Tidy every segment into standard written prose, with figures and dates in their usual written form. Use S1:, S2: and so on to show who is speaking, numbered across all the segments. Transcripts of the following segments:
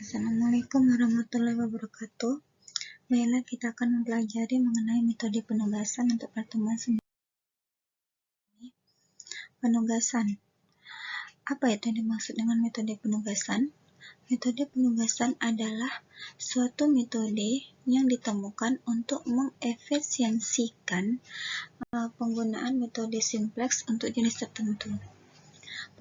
S1: Assalamualaikum warahmatullahi wabarakatuh. Baiklah, kita akan mempelajari mengenai metode penugasan untuk pertemuan sendiri. Penugasan. Apa itu yang dimaksud dengan metode penugasan? Metode penugasan adalah suatu metode yang ditemukan untuk mengefisiensikan penggunaan metode simplex untuk jenis tertentu.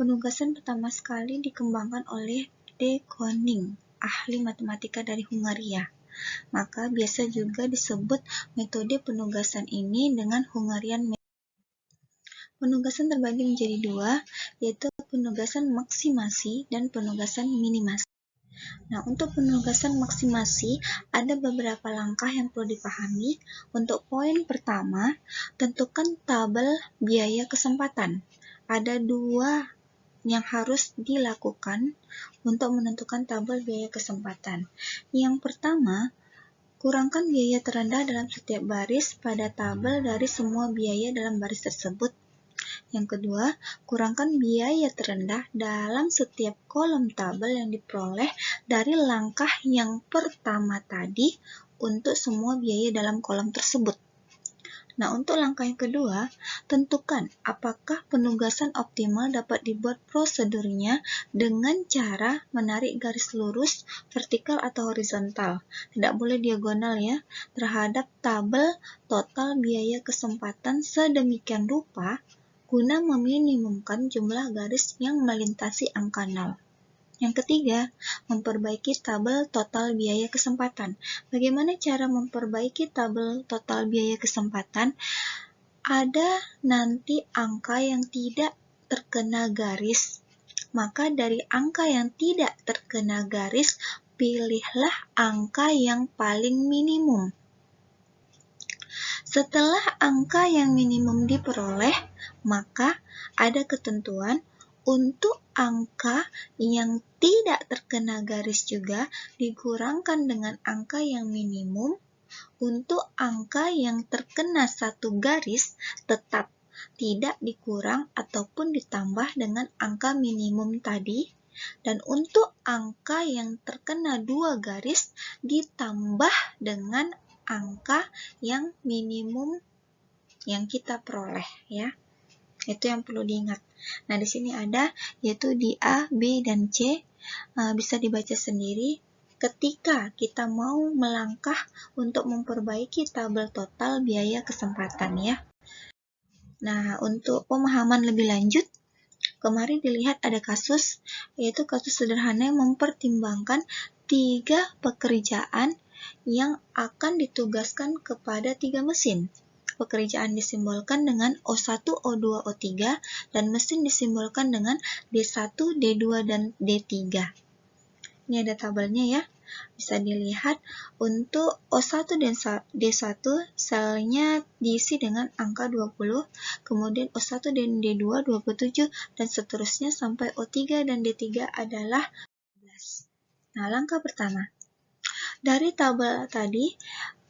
S1: Penugasan pertama sekali dikembangkan oleh De Koning, ahli matematika dari Hungaria. Maka biasa juga disebut metode penugasan ini dengan Hungarian method. Penugasan terbagi menjadi dua, yaitu penugasan maksimasi dan penugasan minimasi. Nah, untuk penugasan maksimasi ada beberapa langkah yang perlu dipahami. Untuk poin pertama, tentukan tabel biaya kesempatan. Ada dua yang harus dilakukan untuk menentukan tabel biaya kesempatan. Yang pertama, kurangkan biaya terendah dalam setiap baris pada tabel dari semua biaya dalam baris tersebut. Yang kedua, kurangkan biaya terendah dalam setiap kolom tabel yang diperoleh dari langkah yang pertama tadi untuk semua biaya dalam kolom tersebut. Nah, untuk langkah yang kedua, tentukan apakah penugasan optimal dapat dibuat prosedurnya dengan cara menarik garis lurus, vertikal atau horizontal. Tidak boleh diagonal ya, terhadap tabel total biaya kesempatan sedemikian rupa guna meminimumkan jumlah garis yang melintasi angka 0. Yang ketiga, memperbaiki tabel total biaya kesempatan. Bagaimana cara memperbaiki tabel total biaya kesempatan? Ada nanti angka yang tidak terkena garis. Maka dari angka yang tidak terkena garis, pilihlah angka yang paling minimum. Setelah angka yang minimum diperoleh, maka ada ketentuan untuk angka yang tidak terkena garis juga dikurangkan dengan angka yang minimum. Untuk angka yang terkena satu garis tetap tidak dikurang ataupun ditambah dengan angka minimum tadi. Dan untuk angka yang terkena dua garis ditambah dengan angka yang minimum yang kita peroleh ya. Itu yang perlu diingat. Nah, di sini ada yaitu di A, B, dan C. Bisa dibaca sendiri ketika kita mau melangkah untuk memperbaiki tabel total biaya kesempatan ya. Nah, untuk pemahaman lebih lanjut, kemarin dilihat ada kasus, yaitu kasus sederhana yang mempertimbangkan 3 pekerjaan yang akan ditugaskan kepada 3 mesin. Pekerjaan disimbolkan dengan O1, O2, O3, dan mesin disimbolkan dengan D1, D2, dan D3. Ini ada tabelnya ya. Bisa dilihat untuk O1 dan D1 selnya diisi dengan angka 20, kemudian O1 dan D2 27, dan seterusnya sampai O3 dan D3 adalah 12. Nah, langkah pertama. Dari tabel tadi,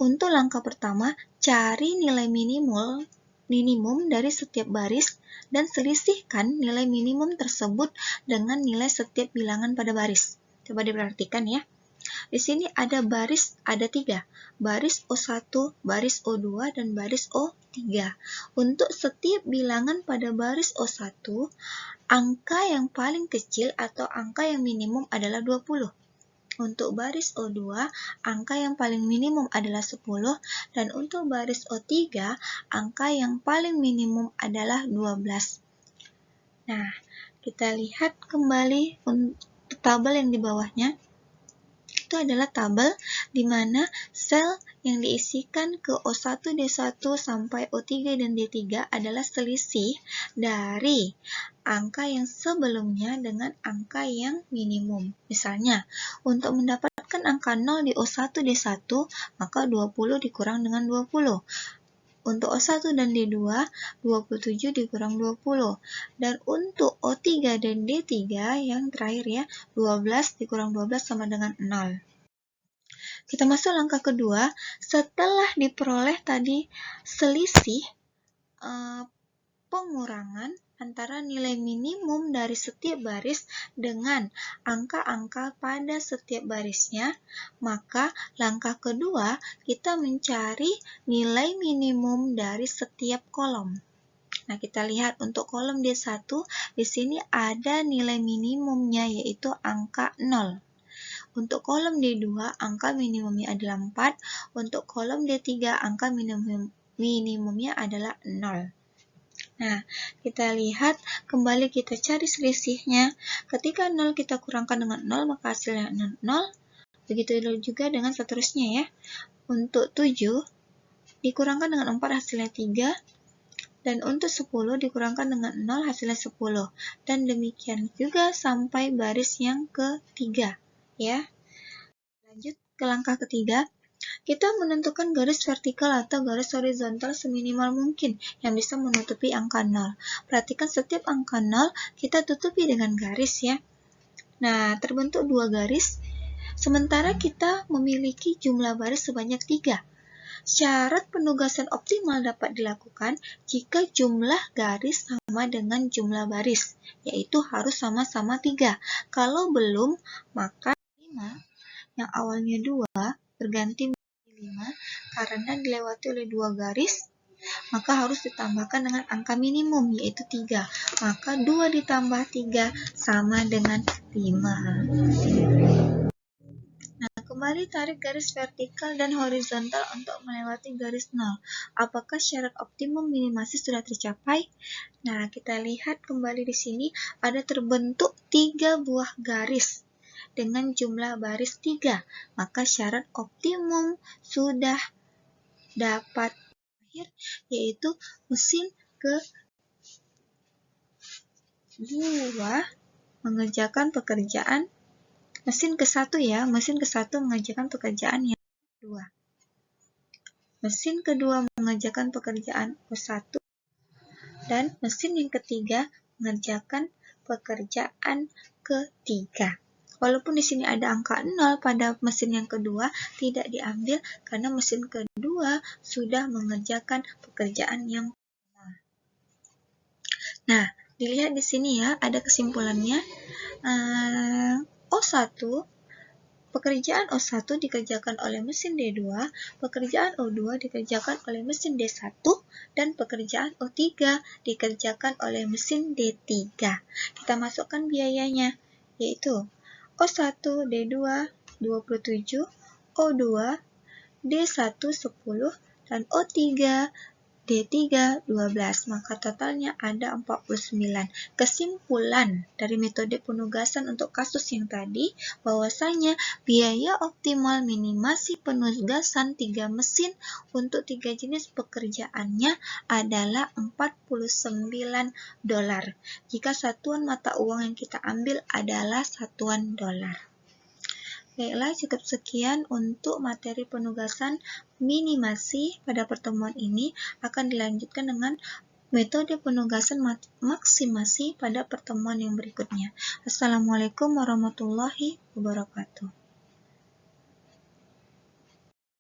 S1: untuk langkah pertama, cari nilai minimum dari setiap baris dan selisihkan nilai minimum tersebut dengan nilai setiap bilangan pada baris. Coba diperhatikan ya. Di sini ada baris, ada 3. Baris O1, baris O2, dan baris O3. Untuk setiap bilangan pada baris O1, angka yang paling kecil atau angka yang minimum adalah 20. Untuk baris O2, angka yang paling minimum adalah 10, dan untuk baris O3, angka yang paling minimum adalah 12. Nah, kita lihat kembali untuk tabel yang di bawahnya. Itu adalah tabel di mana sel yang diisikan ke O1, D1 sampai O3 dan D3 adalah selisih dari angka yang sebelumnya dengan angka yang minimum. Misalnya, untuk mendapatkan angka 0 di O1, D1, maka 20 dikurang dengan 20. Untuk O1 dan D2, 27 dikurang 20. Dan untuk O3 dan D3 yang terakhir ya, 12 dikurang 12 sama dengan 0. Kita masuk langkah kedua. Setelah diperoleh tadi selisih pengurangan antara nilai minimum dari setiap baris dengan angka-angka pada setiap barisnya, maka langkah kedua kita mencari nilai minimum dari setiap kolom. Nah, kita lihat untuk kolom D1, di sini ada nilai minimumnya yaitu angka 0. Untuk kolom D2, angka minimumnya adalah 4. Untuk kolom D3, angka minimumnya adalah 0. Nah, kita lihat, kembali kita cari selisihnya. Ketika 0 kita kurangkan dengan 0, maka hasilnya 0. Begitu juga dengan seterusnya ya. Untuk 7, dikurangkan dengan 4, hasilnya 3. Dan untuk 10 dikurangkan dengan 0 hasilnya 10. Dan demikian juga sampai baris yang ketiga. Ya. Lanjut ke langkah ketiga. Kita menentukan garis vertikal atau garis horizontal seminimal mungkin yang bisa menutupi angka 0. Perhatikan setiap angka 0 kita tutupi dengan garis ya. Nah, terbentuk 2 garis. Sementara kita memiliki jumlah baris sebanyak 3. Syarat penugasan optimal dapat dilakukan jika jumlah garis sama dengan jumlah baris, yaitu harus sama-sama 3. Kalau belum, maka 5 yang awalnya 2 berganti menjadi 5 karena dilewati oleh 2 garis, maka harus ditambahkan dengan angka minimum, yaitu 3. Maka 2 ditambah 3 sama dengan 5. Kembali tarik garis vertikal dan horizontal untuk melewati garis 0. Apakah syarat optimum minimasi sudah tercapai? Nah, kita lihat kembali di sini ada terbentuk 3 buah garis dengan jumlah baris 3. Maka syarat optimum sudah dapat berakhir, yaitu mesin kedua mengerjakan pekerjaan mesin ke-1 ya, mesin ke-1 mengerjakan pekerjaan yang kedua. Mesin kedua mengerjakan pekerjaan O1 dan mesin yang ketiga mengerjakan pekerjaan ketiga. Walaupun di sini ada angka 0 pada mesin yang kedua, tidak diambil karena mesin kedua sudah mengerjakan pekerjaan yang pertama. Nah, dilihat di sini ya, ada kesimpulannya. O1, pekerjaan O1 dikerjakan oleh mesin D2, pekerjaan O2 dikerjakan oleh mesin D1, dan pekerjaan O3 dikerjakan oleh mesin D3. Kita masukkan biayanya, yaitu O1 D2 27, O2 D1 10, dan O3 D3 12, maka totalnya ada 49. Kesimpulan dari metode penugasan untuk kasus yang tadi, bahwasanya biaya optimal minimasi penugasan 3 mesin untuk 3 jenis pekerjaannya adalah $49 jika satuan mata uang yang kita ambil adalah satuan dolar. Baiklah, cukup sekian untuk materi penugasan minimasi pada pertemuan ini. Akan dilanjutkan dengan metode penugasan maksimasi pada pertemuan yang berikutnya. Assalamualaikum warahmatullahi wabarakatuh.